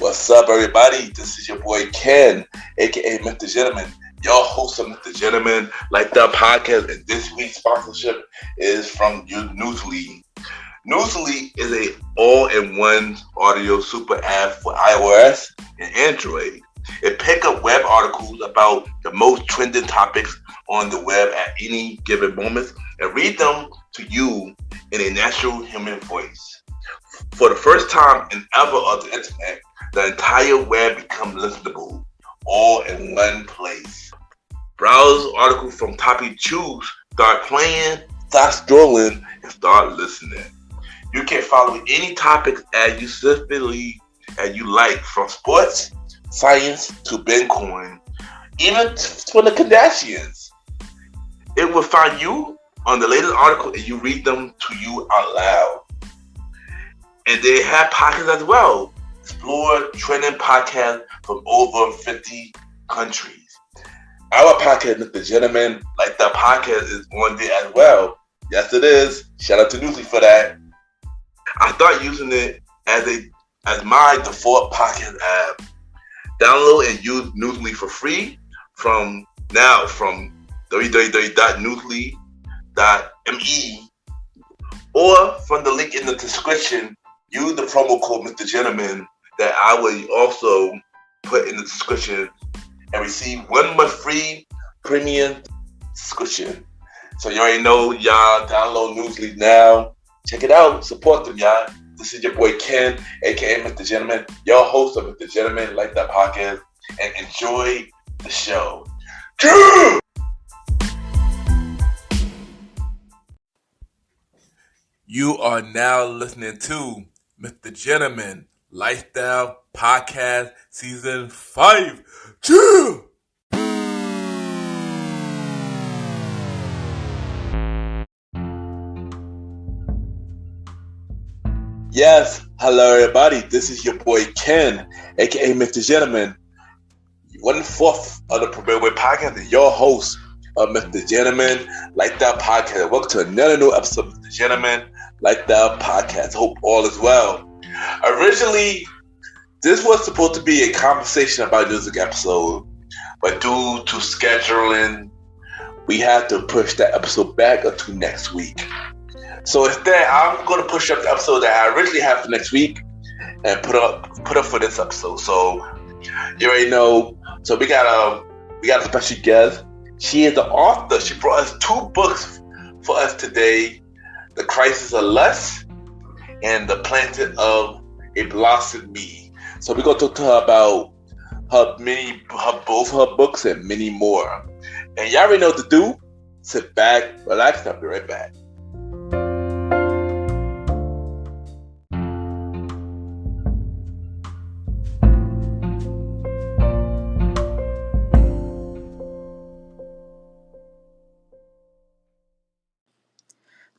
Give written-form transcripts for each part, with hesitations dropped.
What's up, everybody? This is your boy Ken, aka Mr. Gentleman, your host of Mr. Gentleman Like That podcast. And this week's sponsorship is from Newsly. Newsly is a all-in-one audio super app for iOS and Android. It picks up web articles about the most trending topics on the web at any given moment and read them to you in a natural human voice. For the first time in ever of the internet, the entire web becomes listenable, all in one place. Browse articles from topic choose, start playing, start scrolling, and start listening. You can follow any topic as you specifically as you like, from sports, science to Bitcoin, even for the Kardashians. It will find you on the latest article and you read them to you out loud. And they have podcasts as well. Explore trending podcasts from over 50 countries. Our podcast, Mr. Gentleman Like That podcast, is on there as well. Yes, it is. Shout out to Newsly for that. I started using it as my default podcast app. Download and use Newsly for free from www.newsly.me or from the link in the description. Use the promo code Mr. Gentleman that I will also put in the description and receive 1 month free premium subscription. So you already know, y'all, download Newsly now. Check it out. Support them, y'all. This is your boy Ken, aka Mr. Gentleman, your host of Mr. Gentleman Like That podcast, and enjoy the show. You are now listening to Mr. Gentleman Lifestyle Podcast Season 5. Yes, hello everybody. This is your boy Ken, aka Mr. Gentleman, 1/4 of the Premier Way podcast, and your host of Mr. Gentleman Like That podcast. Welcome to another new episode of Mr. Gentleman Like That podcast. Hope all is well. Originally, this was supposed to be a conversation about music episode, but due to scheduling, we had to push that episode back until next week. So instead, I'm going to push up the episode that I originally had for next week and put up for this episode. So you already know. So we got a special guest. She is the author. She brought us 2 books for us today: The Crisis of Lust and The Planting of a Blossom Me. So we're going to talk to her about both her books and many more. And y'all already know what to do. Sit back, relax, and I'll be right back.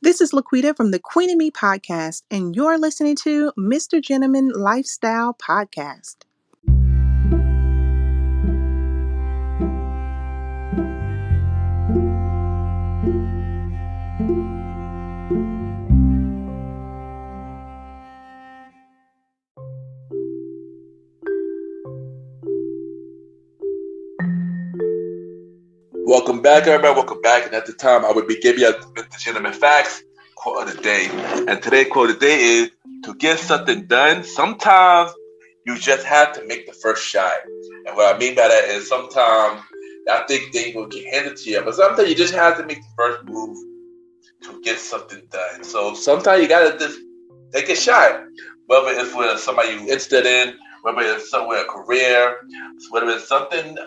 This is Laquita from the Queen and Me podcast, and you're listening to Mr. Gentleman Lifestyle Podcast. Welcome back, everybody. Welcome back. And at the time, I would be giving you Mr. Gentleman Facts quote of the day. And today's quote of the day is, to get something done, sometimes you just have to make the first shot. And what I mean by that is sometimes I think things will get handed to you, but sometimes you just have to make the first move to get something done. So sometimes you got to just take a shot, whether it's with somebody you're interested in, whether it's somewhere, a career, whether it's something,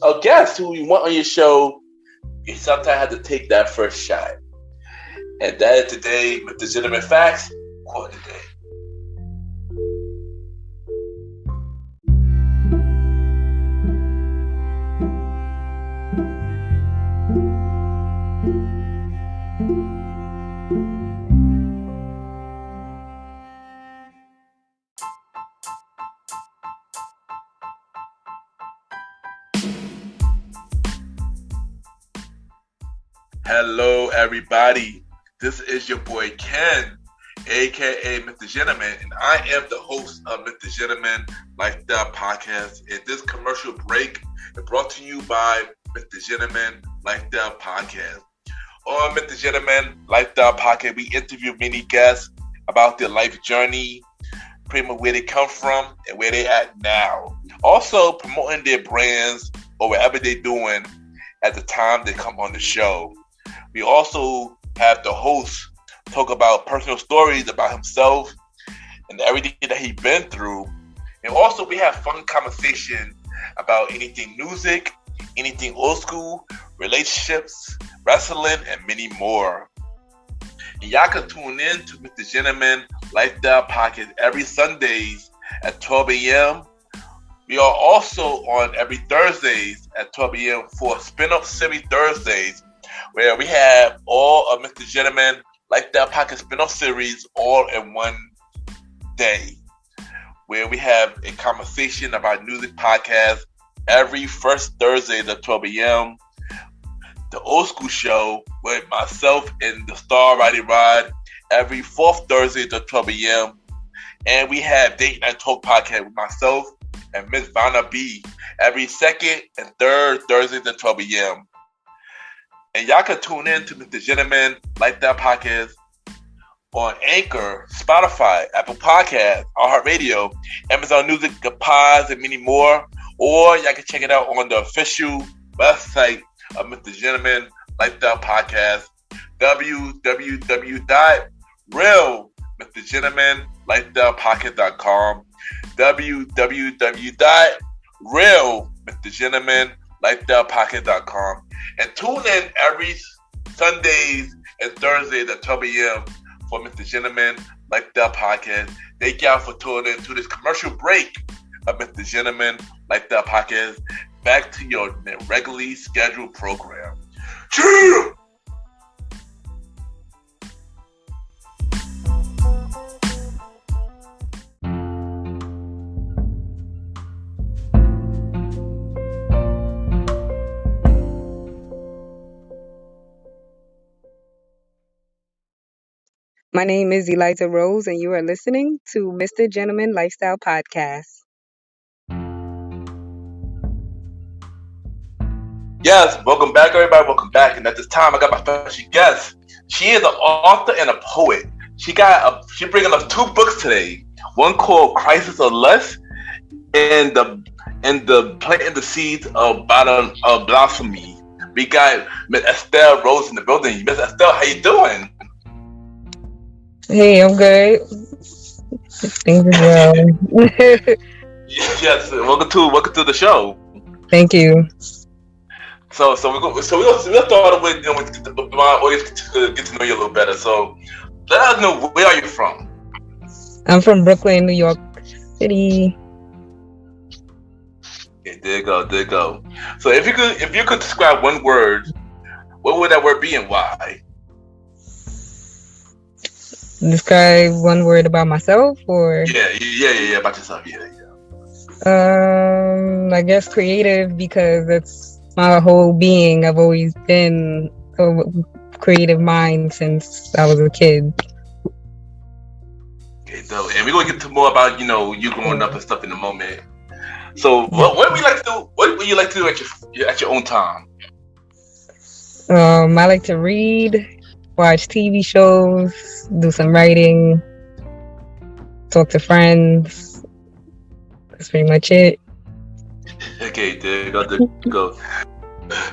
a guest who you want on your show, you sometimes have to take that first shot. And that is today, Mr. Gentleman Facts, quote of the day. Hello, everybody. This is your boy Ken, aka Mr. Gentleman, and I am the host of Mr. Gentleman Lifestyle Podcast. And this commercial break is brought to you by Mr. Gentleman Lifestyle Podcast. On Mr. Gentleman Lifestyle Podcast, we interview many guests about their life journey, pretty much where they come from and where they at now. Also promoting their brands or whatever they're doing at the time they come on the show. We also have the host talk about personal stories about himself and everything that he's been through. And also we have fun conversation about anything music, anything old school, relationships, wrestling, and many more. And y'all can tune in to Mr. Gentleman Lifestyle Podcast every Sundays at 12 a.m. We are also on every Thursdays at 12 a.m. for Spin-Up Series Thursdays, where we have all of Mr. Gentleman Lifestyle Podcast spin-off series all in one day, where we have a conversation about music podcast every first Thursday at 12 a.m. The Old School Show with myself and the Star Riding Rod every fourth Thursday at 12 a.m. And we have Date Night Talk Podcast with myself and Miss Vanna B every second and third Thursdays at 12 a.m. And y'all can tune in to Mr. Gentleman Lifestyle Podcast on Anchor, Spotify, Apple Podcasts, iHeartRadio, Amazon Music, Pods, and many more. Or y'all can check it out on the official website of Mr. Gentleman Lifestyle Podcast, www.realmrgentlemanlifestylepodcast.com, www.realmrgentlemanlifestylepodcast.com. And tune in every Sundays and Thursdays at 12 a.m. for Mr. Gentleman Lifestyle Podcast. Thank y'all for tuning in to this commercial break of Mr. Gentleman Lifestyle Podcast. Back to your regularly scheduled program. Cheers! My name is Eliza Rose, and you are listening to Mr. Gentleman Lifestyle Podcast. Yes, welcome back, everybody. Welcome back. And at this time, I got my special guest. She is an author and a poet. She bringing us two books today. One called Crisis or Less, and the Planting the Seeds of Blasphemy. We got Miss Eliza Rose in the building. Miss Estelle, how you doing? Hey, I'm good. Things are well. Yes, welcome to the show. Thank you. So we'll start with my audience to get to know you a little better. So let us know, where are you from? I'm from Brooklyn, New York City. Okay, there you go. So if you could describe one word, what would that word be and why? Describe one word about myself, or yeah, about yourself, yeah. I guess creative, because that's my whole being. I've always been a creative mind since I was a kid. Okay, so and we're gonna get to more about you growing up and stuff in a moment. So what would you like to do? What would you like to do at your own time? I like to read, watch TV shows, do some writing, talk to friends. That's pretty much it. Okay, there you go.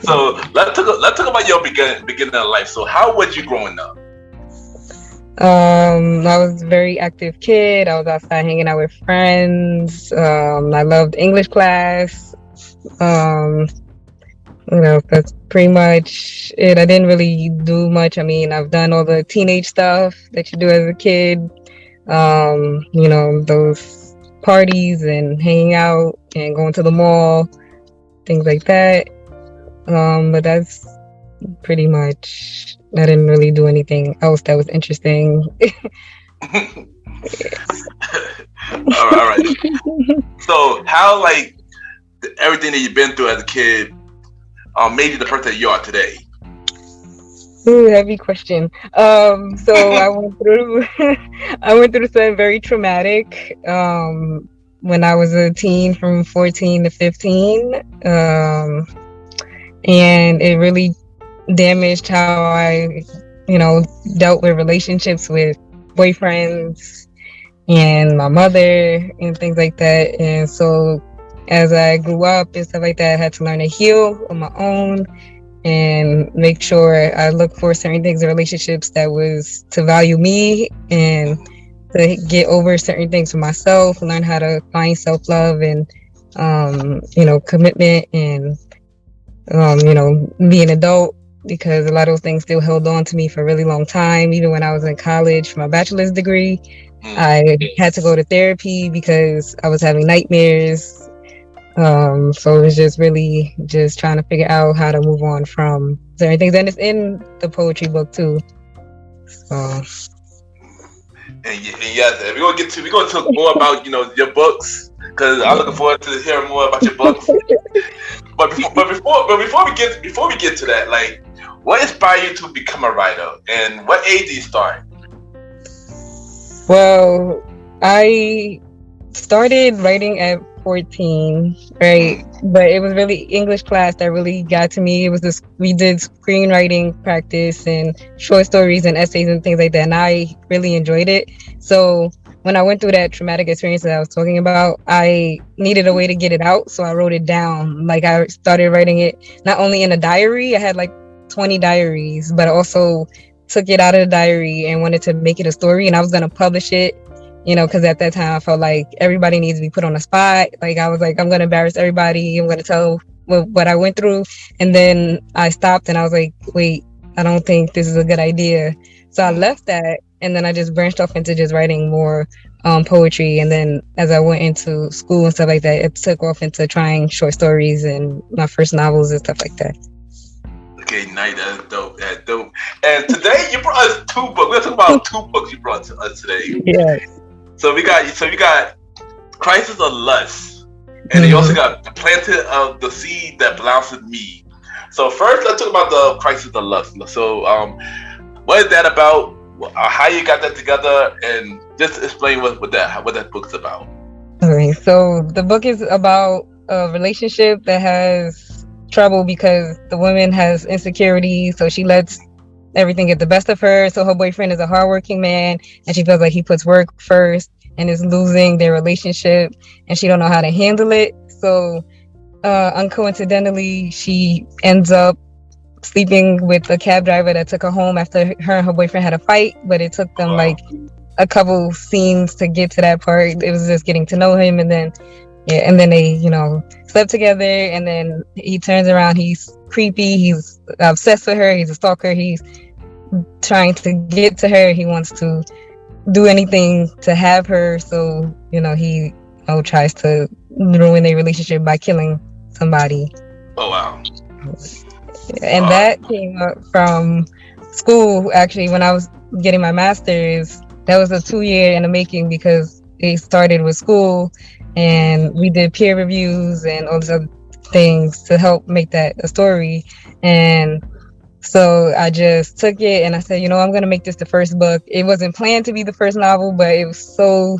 So let's talk about your beginning of life. So how was you growing up? I was a very active kid. I was outside hanging out with friends. I loved English class. That's pretty much it. I didn't really do much. I mean, I've done all the teenage stuff that you do as a kid. Those parties and hanging out and going to the mall, things like that. But that's pretty much, I didn't really do anything else that was interesting. All right. So how, everything that you've been through as a kid made you the person that you are today? Ooh, heavy question. So I went through I went through something very traumatic when I was a teen from 14 to 15. And it really damaged how I, dealt with relationships with boyfriends and my mother and things like that. And so as I grew up and stuff like that, I had to learn to heal on my own and make sure I look for certain things in relationships that was to value me and to get over certain things for myself, learn how to find self-love and, commitment and, be an adult, because a lot of those things still held on to me for a really long time. Even when I was in college for my bachelor's degree, I had to go to therapy because I was having nightmares. So it was just really just trying to figure out how to move on from certain things. And it's in the poetry book too. So. And yes, we're gonna talk more about your books, because I'm looking forward to hearing more about your books. but before we get to that, like, what inspired you to become a writer, and what age did you start? Well, I started writing at 14, right? But it was really English class that really got to me. It was this, we did screenwriting practice and short stories and essays and things like that, and I really enjoyed it. So when I went through that traumatic experience that I was talking about, I needed a way to get it out, so I wrote it down. Like, I started writing it not only in a diary, I had like 20 diaries, but I also took it out of the diary and wanted to make it a story, and I was going to publish it, because at that time I felt like everybody needs to be put on the spot. Like, I was like, I'm going to embarrass everybody, I'm going to tell what I went through. And then I stopped and I was like, wait, I don't think this is a good idea. So I left that, and then I just branched off into just writing more poetry. And then as I went into school and stuff like that, it took off into trying short stories and my first novels and stuff like that. Okay, nice. That's dope. That's dope. And today you brought us two books. We're talking about two books you brought to us today. Yeah. So we got Crisis of Lust, and then you also got The Planted of the Seed That Belongs to Me. So first, let's talk about the Crisis of Lust. So, what is that about? How you got that together, and just explain what that book's about. Okay, so the book is about a relationship that has trouble because the woman has insecurity, so she lets everything get the best of her. So her boyfriend is a hardworking man, and she feels like he puts work first and is losing their relationship, and she don't know how to handle it. So uncoincidentally, she ends up sleeping with a cab driver that took her home after her and her boyfriend had a fight, but it took them like a couple scenes to get to that part. It was just getting to know him, and then they, slept together, and then he turns around, he's creepy, he's obsessed with her, he's a stalker, he's trying to get to her, he wants to do anything to have her, so he tries to ruin their relationship by killing somebody. Oh wow. And that came up from school. Actually, when I was getting my master's, that was a 2-year in the making, because it started with school and we did peer reviews and all these other things to help make that a story. And so I just took it and I said, I'm going to make this the first book. It wasn't planned to be the first novel, but it was so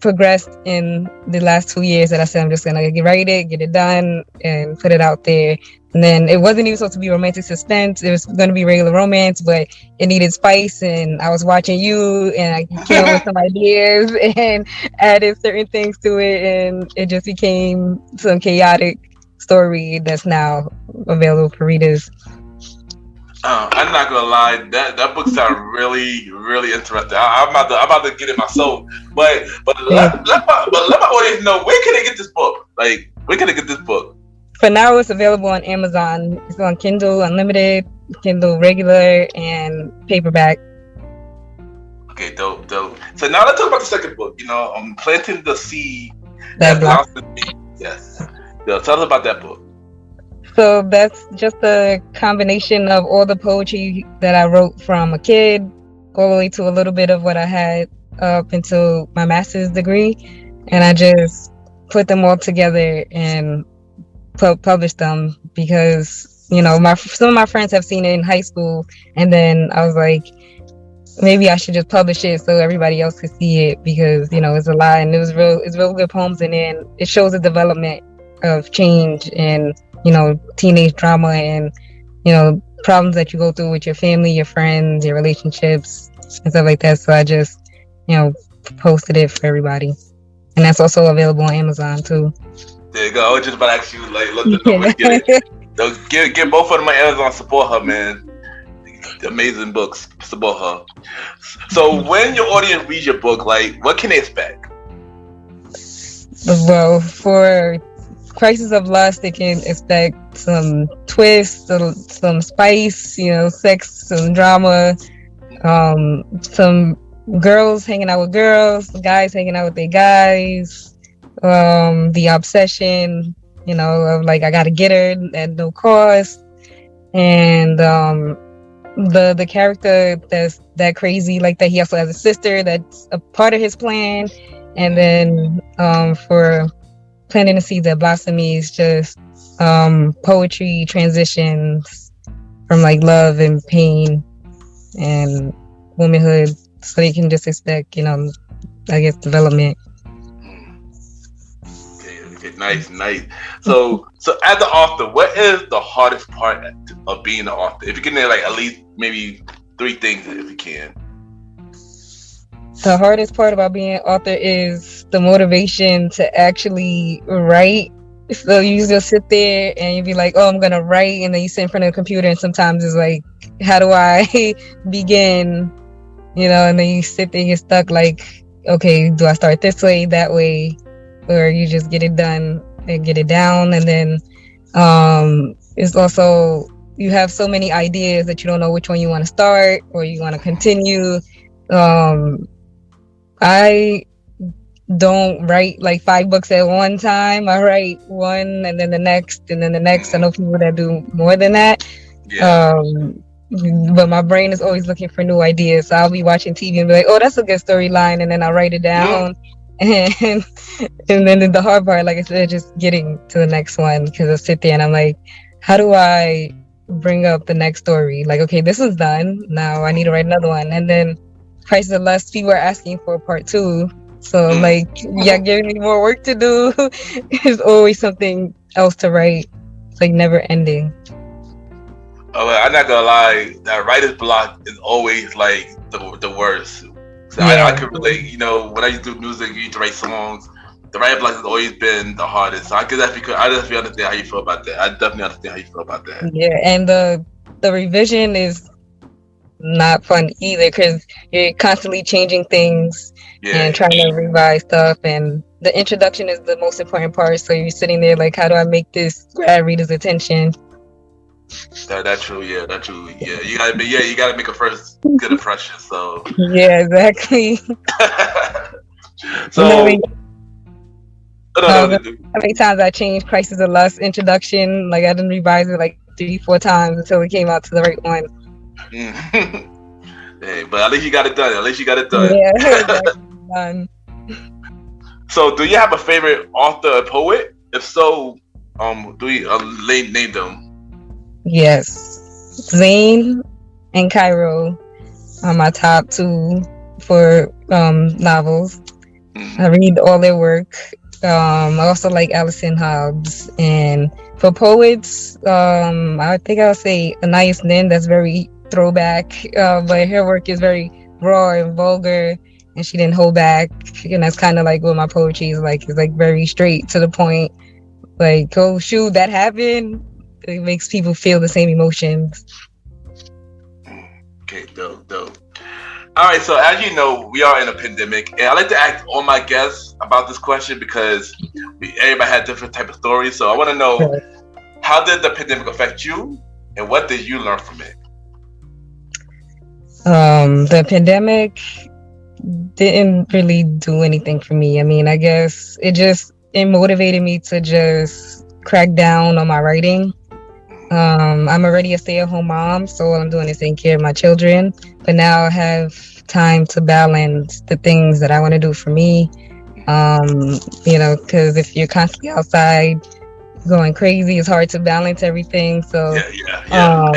progressed in the last 2 years that I said, I'm just going to write it, get it done, and put it out there. And then it wasn't even supposed to be romantic suspense. It was going to be regular romance, but it needed spice. And I was watching you, and I came up with some ideas and added certain things to it. And it just became some chaotic story that's now available for readers. I'm not gonna lie, that book sounds really, really interesting. I'm about to get it myself. But let my audience know, where can they get this book? Like, where can they get this book? For now, it's available on Amazon. It's on Kindle Unlimited, Kindle Regular, and paperback. Okay, dope. So now let's talk about the second book. Planting the Seed That Belongs to Me. Yes. Tell us about that book. So that's just a combination of all the poetry that I wrote from a kid all the way to a little bit of what I had up until my master's degree. And I just put them all together and published them, because some of my friends have seen it in high school, and then I was like, maybe I should just publish it so everybody else could see it, because it's a lot, and it's real good poems in it, and it shows the development of change and teenage drama and problems that you go through with your family, your friends, your relationships, and stuff like that. So I just posted it for everybody, and that's also available on Amazon too. There you go. I was just about to ask you, like, let them know where to get it. So get both of them on Amazon. Support her, man. Amazing books. Support her. So when your audience reads your book, like, what can they expect? Well, for Crisis of Lust, they can expect some twists, some spice, sex, some drama, some girls hanging out with girls, guys hanging out with their guys, the obsession, of like, I gotta get her at no cost, and the character that's that crazy, like that he also has a sister that's a part of his plan, and then for Planting the Seeds That Blossom is just poetry transitions from like love and pain and womanhood, so they can just expect, I guess, development. Okay, nice. So as the author, what is the hardest part of being an author? If you can name like at least maybe 3 things, if you can. The hardest part about being an author is the motivation to actually write. So you just sit there and you be like, oh, I'm gonna write, and then you sit in front of the computer, and sometimes it's like, how do I begin? And then you sit there and get stuck, like, okay, do I start this way, that way, or you just get it done and get it down? And then it's also, you have so many ideas that you don't know which one you want to start or you want to continue. I don't write like 5 books at one time. I write one and then the next and then the next. I know people that do more than that. Yeah. But my brain is always looking for new ideas. So I'll be watching TV and be like, oh, that's a good storyline. And then I'll write it down. And then the hard part, like I said, just getting to the next one, because I sit there and I'm like, how do I bring up the next story? Like, okay, this is done. Now I need to write another one. And then Crisis of Lust, people are asking for part 2. So like, yeah, giving me more work to do. There's always something else to write. It's like never ending. Oh, I'm not gonna lie, that writer's block is always like the worst. So yeah. I could relate, when I used to do music, you used to write songs. The writer block has always been the hardest. So I definitely understand how you feel about that. I definitely understand how you feel about that. Yeah, and the revision is not fun either, because you're constantly changing things and trying to revise stuff, and the introduction is the most important part. So you're sitting there like, how do I make this grab reader's attention? That's true. Yeah. You gotta make a first good impression. So yeah, exactly. So how many times I changed Crisis of Lust introduction? Like I didn't revise it like 3-4 times until it came out to the right one. Hey, but at least you got it done. Yeah, exactly. Done. So, do you have a favorite author or poet? If so, do you name them? Yes, Zane and Cairo are my top 2 for novels. I read all their work. I also like Alison Hobbs. And for poets, I think I'll say Anais Nin. That's very throwback, but her work is very raw and vulgar, and she didn't hold back. And that's kind of like what my poetry is like. It's like very straight to the point. Like, oh shoot, that happened. It makes people feel the same emotions. Okay, dope. All right, so as you know, we are in a pandemic, and I like to ask all my guests about this question because everybody had different type of stories. So I want to know, how did the pandemic affect you, and what did you learn from it? The pandemic didn't really do anything for me. I mean, I guess it motivated me to just crack down on my writing. I'm already a stay-at-home mom, so all I'm doing is taking care of my children. But now I have time to balance the things that I want to do for me. Because if you're constantly outside going crazy. It's hard to balance everything. So, Yeah.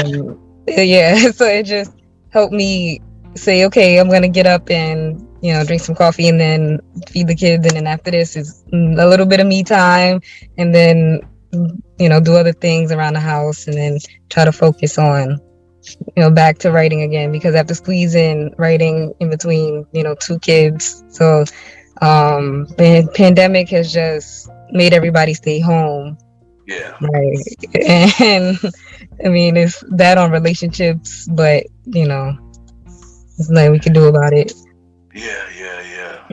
yeah. So it just helped me say, okay, I'm gonna get up and drink some coffee and then feed the kids, and then after this is a little bit of me time, and then do other things around the house, and then try to focus on back to writing again, because I have to squeeze in writing in between two kids. So the pandemic has just made everybody stay home. Yeah. Right. And I mean, it's that on relationships, but there's nothing we can do about it. Yeah.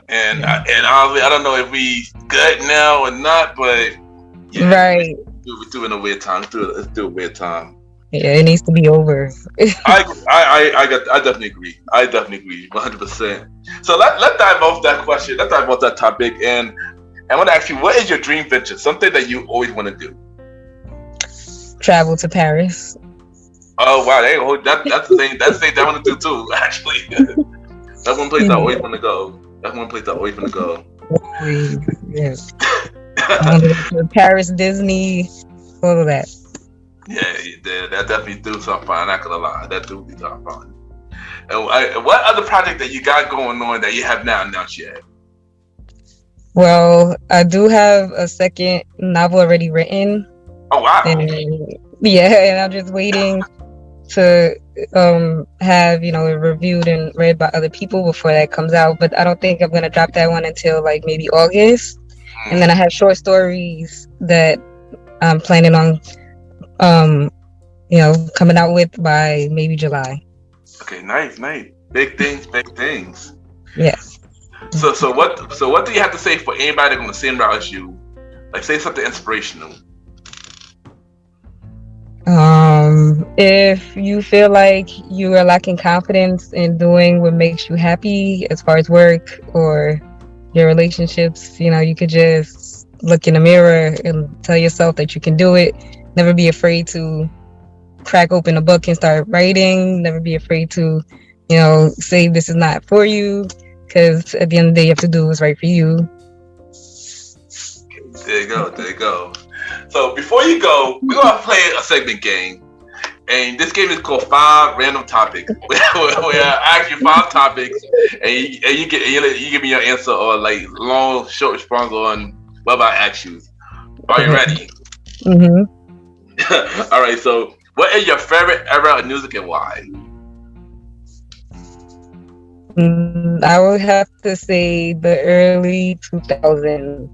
And honestly, I don't know if we good now or not, but yeah, right. We're doing a weird time. Let's do a weird time. Yeah, it needs to be over. I definitely agree. 100%. So let's dive off that question. Let's dive off that topic, and I want to ask you, what is your dream venture? Something that you always want to do. Travel to Paris. Oh wow, that's the thing. That's the thing that I want to do too. Actually, that's one place I always want to go. Yes. Paris, Disney, all of that. Yeah, that definitely do sound fun. I'm not gonna lie, that do be sound fun. And what other project that you got going on that you have not announced yet? Well, I do have a second novel already written. Oh wow! And I'm just waiting to have it reviewed and read by other people before that comes out. But I don't think I'm gonna drop that one until like maybe August. And then I have short stories that I'm planning on coming out with by maybe July. Okay, nice. Big things. Yes. So what do you have to say for anybody going the same route as you? Like, say something inspirational. If you feel like you are lacking confidence in doing what makes you happy as far as work or your relationships, you could just look in the mirror and tell yourself that you can do it. Never be afraid to crack open a book and start writing. Never be afraid to, say this is not for you, because at the end of the day, you have to do what's right for you. There you go. So before you go, we're gonna play a segment game, and this game is called 5 Random Topics. where I ask you 5 topics, and you give me your answer, or like long, short response on what I ask you. Are you ready? Mm-hmm. All right. So, what is your favorite era of music and why? I would have to say the early 2000s,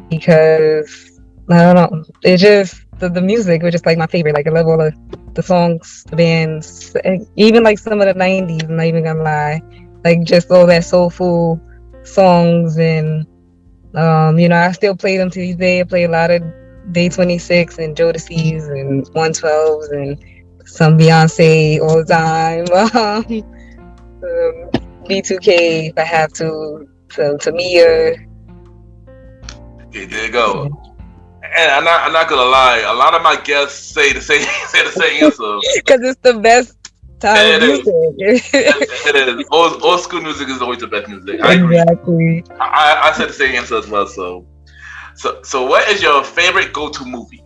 because I don't know, it just the music was just like my favorite. Like I love all of the songs, the bands, even like some of the 90s. I'm not even gonna lie, like just all that soulful songs, and I still play them to this day. I play a lot of Day 26 and Jodeci's and 112s and some Beyonce all the time. B2K if I have to Mia. Okay, there you go. And I'm not gonna lie, a lot of my guests say the same answer. Because it's the best time of music. It is. Old school music is always the best music. I agree. Exactly. I said the same answer as well. So what is your favorite go-to movie?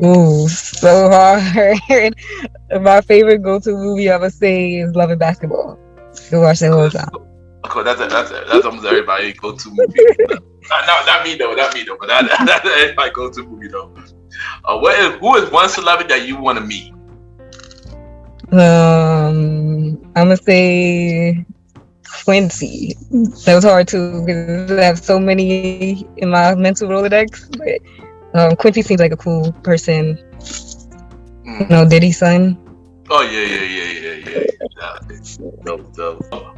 Ooh, so hard. My favorite go-to movie I would say is Love and Basketball. You watch that all the time. Of course, that's almost everybody's go-to movie. not me though, but that's everybody's go-to movie though. Who is one celebrity that you want to meet? I'm gonna say Quincy. That was hard too because I have so many in my mental Rolodex. But Quincy seems like a cool person. Diddy's son. Oh yeah. Dope.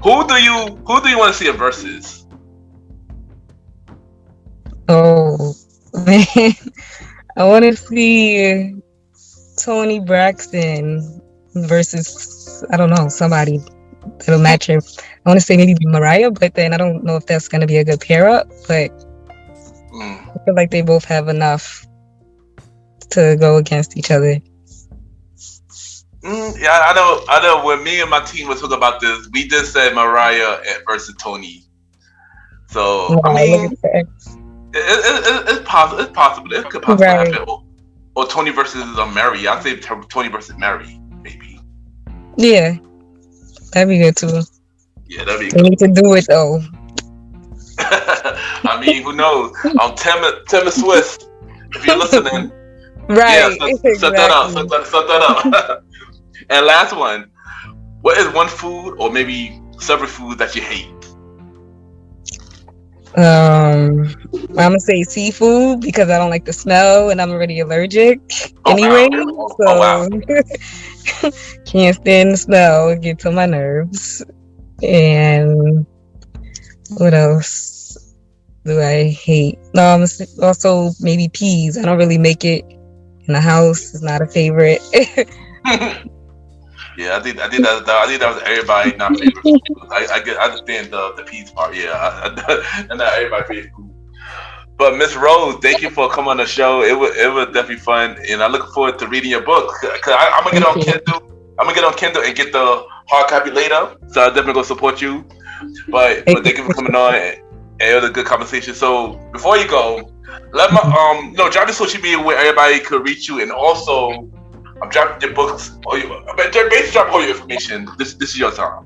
Who do you want to see at Versus? Oh man, I want to see Toni Braxton versus, I don't know, somebody that'll match him. I want to say maybe Mariah, but then I don't know if that's going to be a good pair up. But I feel like they both have enough to go against each other. Yeah, I know. When me and my team were talking about this, we just said Mariah versus Toni. So I mean, It's possible. It's possible. It could possibly Right. happen. Or Tony versus Mary. I'd say Tony versus Mary, maybe. Yeah, that'd be good too. Yeah, that'd be They need to good. do it though. I mean, who knows? Tim Swiss, if you're listening, yeah, Right. set that up. Exactly. Set that up. And last one, what is one food or maybe several foods that you hate? I'm gonna say seafood because I don't like the smell and I'm already allergic Oh anyway. wow! Oh wow! So can't stand the smell. It gets on my nerves. And what else do I hate? Also maybe peas. I don't really make it in the house. It's not a favorite. Yeah, I think that was everybody not favorite food. I understand the peas part. Yeah, and not everybody favorite food. But Miss Rose, thank you for coming on the show. It was definitely fun, and I look forward to reading your book. Cause I'm gonna get on Kindle. I'm gonna get on Kindle and get the hard copy later. So I definitely gonna support you. But thank you for coming on, and it was a good conversation. So before you go, let my drop your social media where everybody could reach you, and also I'm dropping your books. Basically drop all your information. This is your time.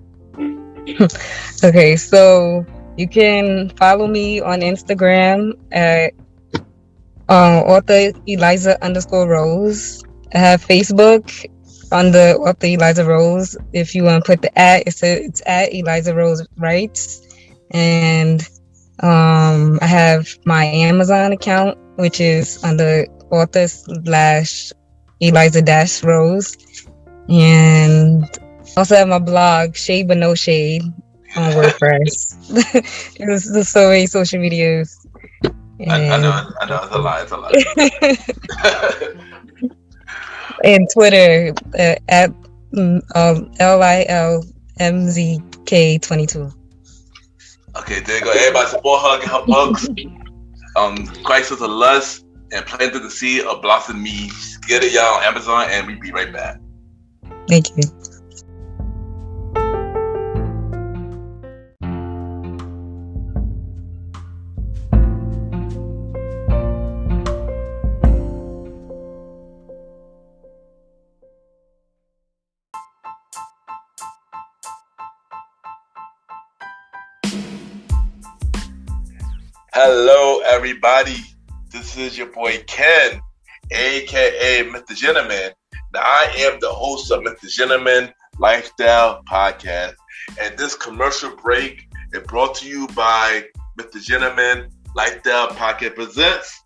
Okay, so you can follow me on Instagram at author Eliza _Rose. I have Facebook on the author Eliza Rose. If you want to put the at, it's at Eliza Rose Writes. And I have my Amazon account, which is under author / Eliza Rose. And also have my blog, Shade But No Shade, on WordPress. There's so many social medias. I know, it's a lie. And Twitter at LILMZK22. Okay, there you go. Everybody support her, get her books. Crisis of Lust and Planted the Seed of Blossom Me. Get it, y'all, on Amazon, and we'll be right back. Thank you. Hello, everybody. This is your boy Ken, aka Mr. Gentleman. Now, I am the host of Mr. Gentleman Lifestyle Podcast, and this commercial break is brought to you by Mr. Gentleman Lifestyle Podcast presents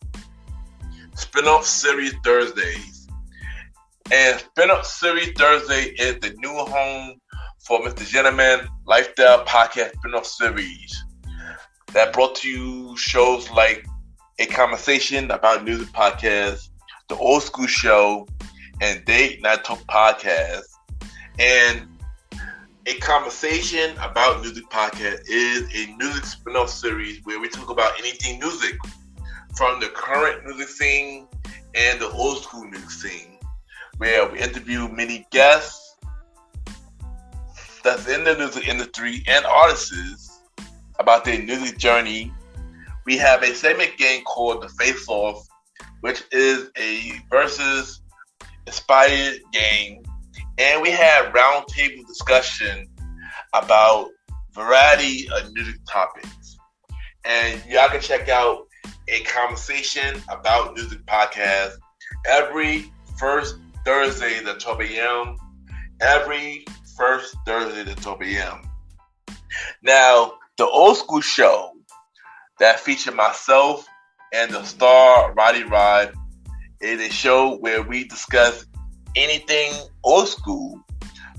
Spin-off Series Thursdays. And Spin-off Series Thursday is the new home for Mr. Gentleman Lifestyle Podcast Spin-off Series. That brought to you shows like A Conversation About Music Podcast, The Old School Show, and Date Night Talk Podcast. And A Conversation About Music Podcast is a music spin-off series where we talk about anything music, from the current music scene and the old school music scene, where we interview many guests that's in the music industry and artists about their music journey. We have a segment game called The Face Off, which is a versus inspired game. And we have roundtable discussion about variety of music topics. And y'all can check out A Conversation About Music Podcast every first Thursday at 12 a.m. Every first Thursday at 12 a.m. Now, the Old School Show that featured myself and the star Roddy Rod is a show where we discuss anything old school,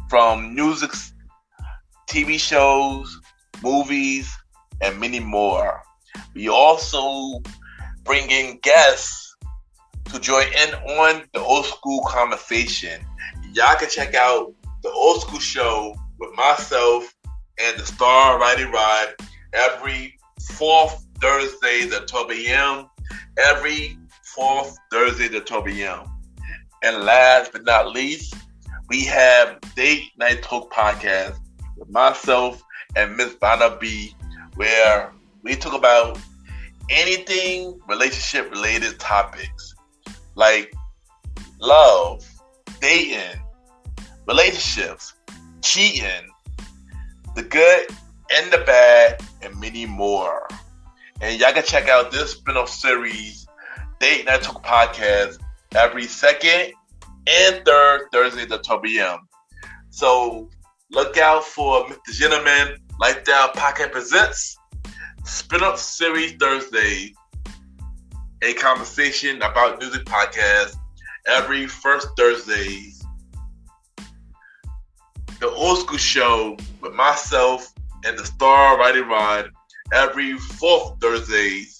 from music, TV shows, movies, and many more. We also bring in guests to join in on the old school conversation. Y'all can check out the Old School Show with myself and the star Roddy Rod every fourth Thursday at 12 a.m. Every fourth Thursday at 12 a.m. And last but not least, we have Date Night Talk Podcast with myself and Miss Vanna B, where we talk about anything relationship related topics like love, dating, relationships, cheating, the good and the bad, and many more. And y'all can check out this spin-off series, Date Night Talk Podcast, every second and third Thursday at 12 p.m. So look out for Mr. Gentleman Lifestyle Podcast Presents Spin-off Series Thursday, a conversation about music podcast every first Thursday. The Old School Show with myself and the Star Riding Rod every fourth Thursdays,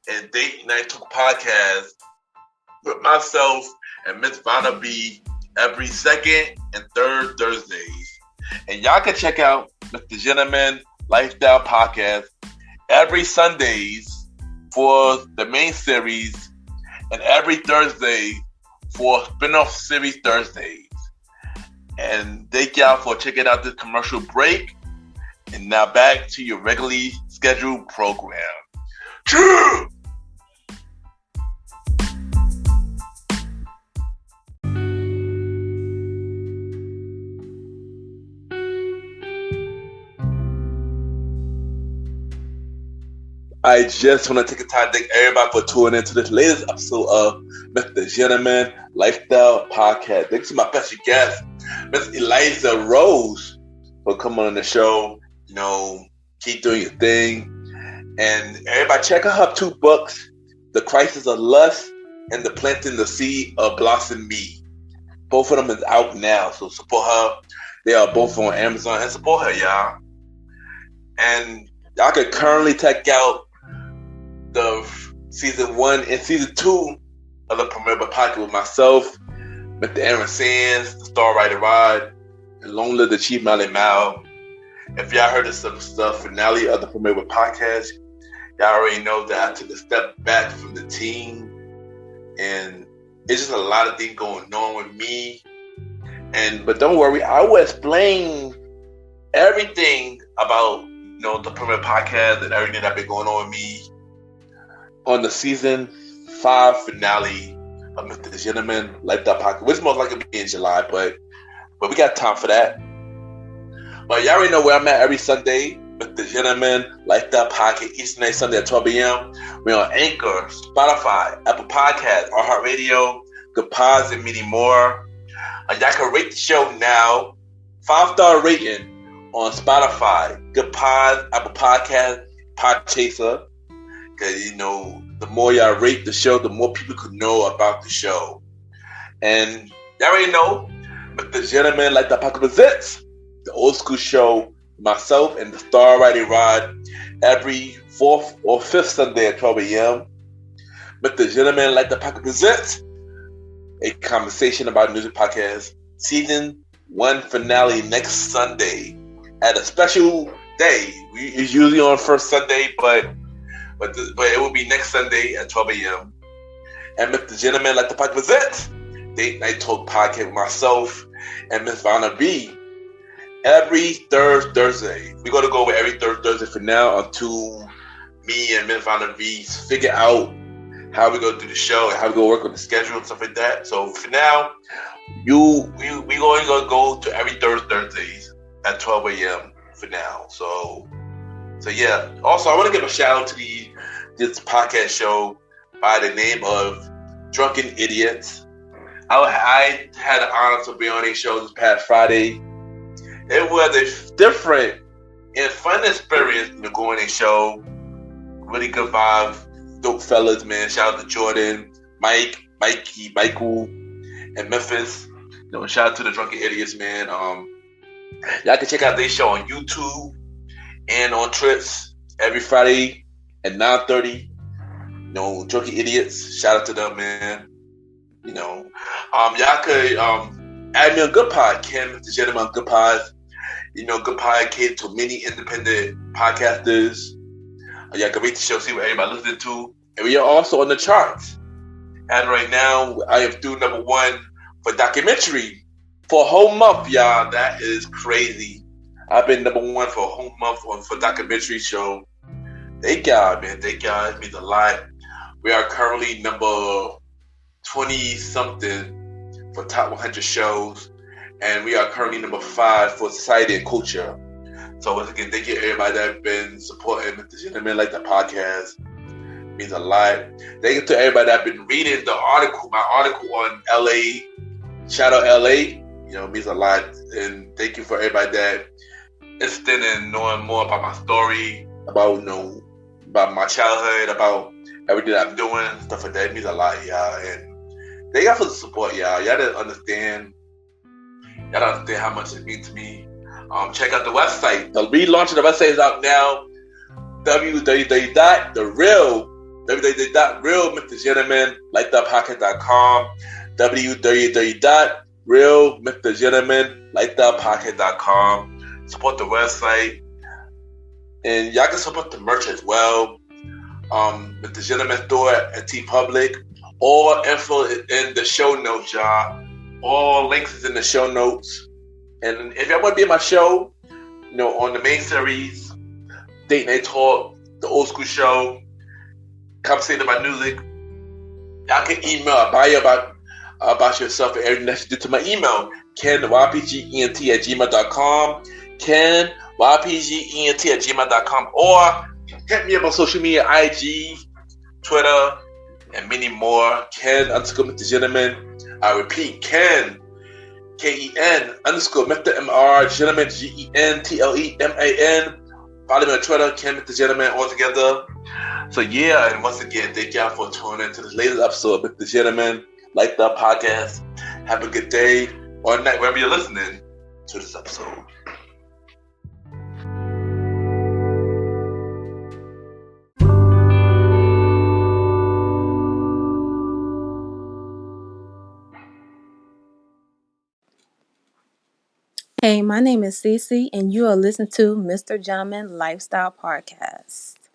and Date Night Talk Podcast with myself and Miss Vanna B every second and third Thursdays. And y'all can check out Mr. Gentleman Lifestyle Podcast every Sundays for the main series and every Thursday for spin-off series Thursdays. And thank y'all for checking out this commercial break. And now back to your regularly scheduled program. True! I just want to take a time to thank everybody for tuning into this latest episode of Mr. Gentleman Lifestyle Podcast. Thanks to my special guest, Miss Eliza Rose, for coming on the show. You know, keep doing your thing. And everybody check out her 2 books, The Crisis of Lust and The Planting the Seed of Blossom Me. Both of them is out now, so support her. They are both on Amazon, and support her, y'all. And y'all can currently check out the season 1 and season 2 of the Premiere Podcast with myself, Mr. Aaron Sands, the Star Rider Rod, and Long Live the Chief Mally Mal. If y'all heard the finale of the Premiere Podcast, y'all already know that I took a step back from the team, and it's just a lot of things going on with me. But don't worry, I will explain everything about the Premiere Podcast and everything that's been going on with me on the season 5 finale of Mr. Gentleman Lifestyle Podcast, which most likely will be in July, but we got time for that. But y'all already know where I'm at every Sunday, Mr. Gentleman Lifestyle Podcast, Eastern Night Sunday at 12 p.m. We're on Anchor, Spotify, Apple Podcasts, iHeartRadio, Good Pods, and many more. Y'all can rate the show now, 5-star rating on Spotify, Good Pods, Apple Podcasts, Podchaser. Because, the more y'all rate the show, the more people could know about the show. And y'all already know, Mr. Gentleman Like That Podcast presents the Old School Show, myself and the Star Riding Rod, every 4th or 5th Sunday at 12 a.m. Mr. Gentleman Like That Podcast presents a conversation about music podcast, season 1 finale next Sunday at a special day. It's usually on first Sunday, but it will be next Sunday at 12 a.m. And Mr. Gentleman Like the Podcast presents Date Night Talk Podcast with myself and Miss Vanna B every third Thursday. We're going to go with every third Thursday for now until me and Miss Vanna B figure out how we're going to do the show and how we're going to work on the schedule and stuff like that. So for now, we're going to go to every third Thursdays at 12 a.m. for now. So yeah. Also, I want to give a shout out to this podcast show by the name of Drunken Idiots. I had the honor to be on a show this past Friday. It was a different and fun experience to go on a show. Really good vibe. Dope fellas, man. Shout out to Jordan, Mikey, Michael, and Memphis. Shout out to the Drunken Idiots, man. Y'all can check out their show on YouTube and on Trips every Friday at 9:30. Drunken Idiots. Shout out to them, man. Y'all could add me on Good Pod, Kim, Mr. Gentleman on Good Pods. Good Pod catered to many independent podcasters. Y'all can rate the show, see what everybody listening to. And we are also on the charts. And right now, I am through number 1 for documentary for a whole month, y'all. That is crazy. I've been number 1 for a whole month for documentary show. Thank y'all, man. Thank y'all. It means a lot. We are currently number 20 something for top 100 shows, and we are currently number 5 for society and culture. So once again, thank you everybody that been supporting the Gentleman Like the podcast. It means a lot. Thank you to everybody that been reading the article, my article on LA. Shout out LA. It means a lot. And thank you for everybody that is interested in knowing more about my story, about about my childhood, about everything I'm doing, stuff like that. It means a lot, y'all. And thank y'all for the support, y'all. Y'all don't understand. Y'all don't understand how much it means to me. Check out the website. The relaunch of the website is out now. www.realmrgentlemanlikethepodcast.com www.realmrgentlemanlikethepodcast.com. Support the website, and y'all can support the merch as well. With the Gentleman Store at T Public. All info is in the show notes, y'all. All links is in the show notes. And if y'all want to be in my show, on the main series, Date Night Talk, the old school show, conversating about music, y'all can email a bio about yourself and everything that you do to my email, kenypgent@gmail.com, kenypgent@gmail.com, or hit me up on social media, IG, Twitter, and many more. Ken_Mr. Gentleman. I repeat, Ken, KEN _Mr. MR Gentleman, GENTLEMAN. Follow me on Twitter, Ken Mr. Gentleman, all together. So yeah, and once again, thank y'all for tuning into this latest episode of Mr. Gentleman Like the Podcast. Have a good day or night wherever you're listening to this episode. Hey, my name is Cece, and you are listening to Mr. Gentleman Lifestyle Podcast.